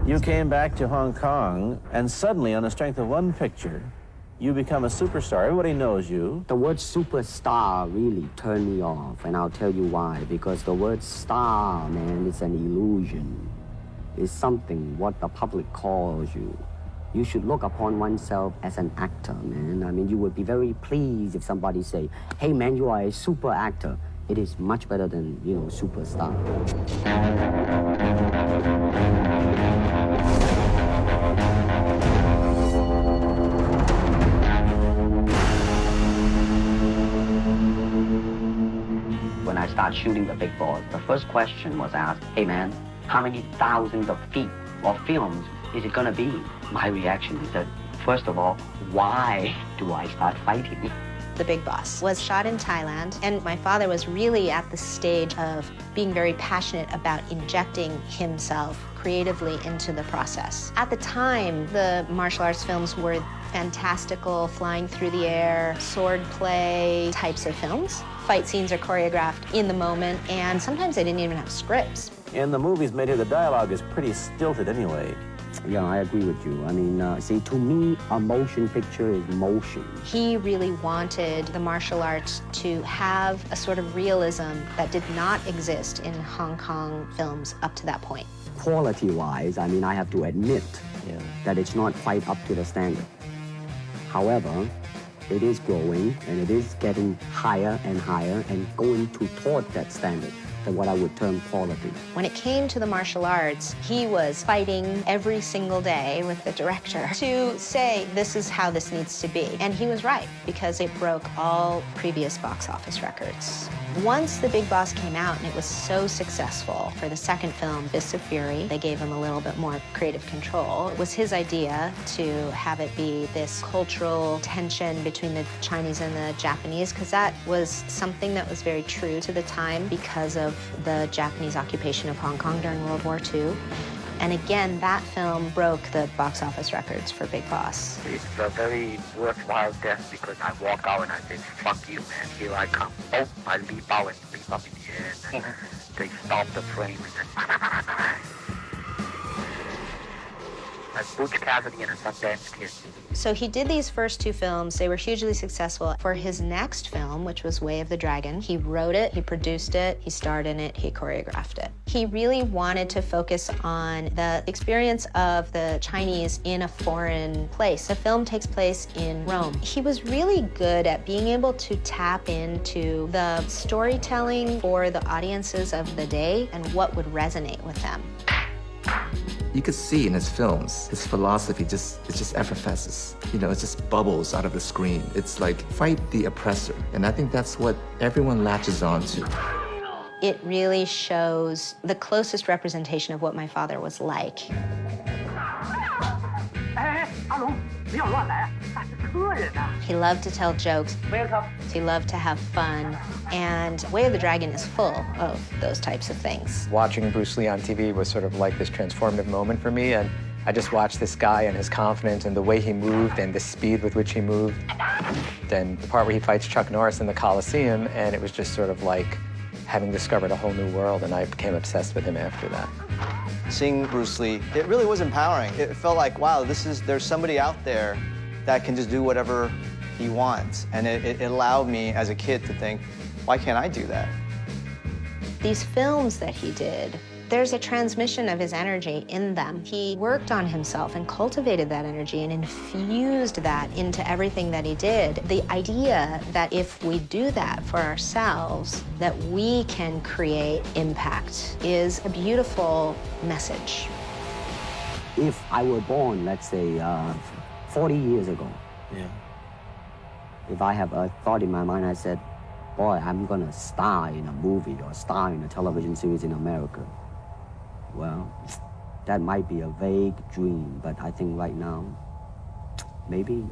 You came back to Hong Kong, and suddenly, on the strength of one picture, you become a superstar. Everybody knows you. The word superstar really turned me off, and I'll tell you why. Because the word star, man, it's an illusion. It's something what the public calls you. You should look upon oneself as an actor, man. I mean, you would be very pleased if somebody say, hey, man, you are a super actor. It is much better than, you know, superstar. When I started shooting The Big Boss, the first question was asked, hey, man, how many thousands of feet of films is it gonna be? My reaction is that, first of all, why do I start fighting? The Big Boss was shot in Thailand, and my father was really at the stage of being very passionate about injecting himself creatively into the process. At the time, the martial arts films were fantastical, flying through the air, sword play types of films. Fight scenes are choreographed in the moment, and sometimes they didn't even have scripts. In the movies made here, the dialogue is pretty stilted anyway. Yeah, I agree with you. I mean, see, to me, a motion picture is motion. He really wanted the martial arts to have a sort of realism that did not exist in Hong Kong films up to that point. Quality-wise, I mean, I have to admit that it's not quite up to the standard. However, it is growing, and it is getting higher and going toward that standard. What I would term quality. When it came to the martial arts, he was fighting every single day with the director to say, this is how this needs to be. And he was right, because it broke all previous box office records. Once The Big Boss came out and it was so successful, for the second film, Fists of Fury, they gave him a little bit more creative control. It was his idea to have it be this cultural tension between the Chinese and the Japanese, because that was something that was very true to the time because of the Japanese occupation of Hong Kong during World War II. And again, that film broke the box office records for Big Boss. It's a very worthwhile death because I walk out and I say, fuck you, man, here I come. Oh, I leap out and leap up in the air, and they stop the frame, and then like Butch Cassidy and a Sundance Kid. So he did these first two films. They were hugely successful. For his next film, which was Way of the Dragon, he wrote it, he produced it, he starred in it, he choreographed it. He really wanted to focus on the experience of the Chinese in a foreign place. The film takes place in Rome. He was really good at being able to tap into the storytelling for the audiences of the day and what would resonate with them. You could see in his films, his philosophy it just effervesces. You know, it just bubbles out of the screen. It's like, fight the oppressor. And I think that's what everyone latches on to. It really shows the closest representation of what my father was like. He loved to tell jokes. He loved to have fun. And Way of the Dragon is full of those types of things. Watching Bruce Lee on TV was sort of like this transformative moment for me. And I just watched this guy and his confidence and the way he moved and the speed with which he moved. Then the part where he fights Chuck Norris in the Coliseum, and it was just sort of like having discovered a whole new world, and I became obsessed with him after that. Seeing Bruce Lee, it really was empowering. It felt like, wow, there's somebody out there that can just do whatever he wants. And it allowed me as a kid to think, why can't I do that? These films that he did, there's a transmission of his energy in them. He worked on himself and cultivated that energy and infused that into everything that he did. The idea that if we do that for ourselves, that we can create impact is a beautiful message. If I were born, let's say, 40 years ago, if I have a thought in my mind, I said, boy, I'm gonna star in a movie or star in a television series in America. Well, that might be a vague dream, but I think right now, maybe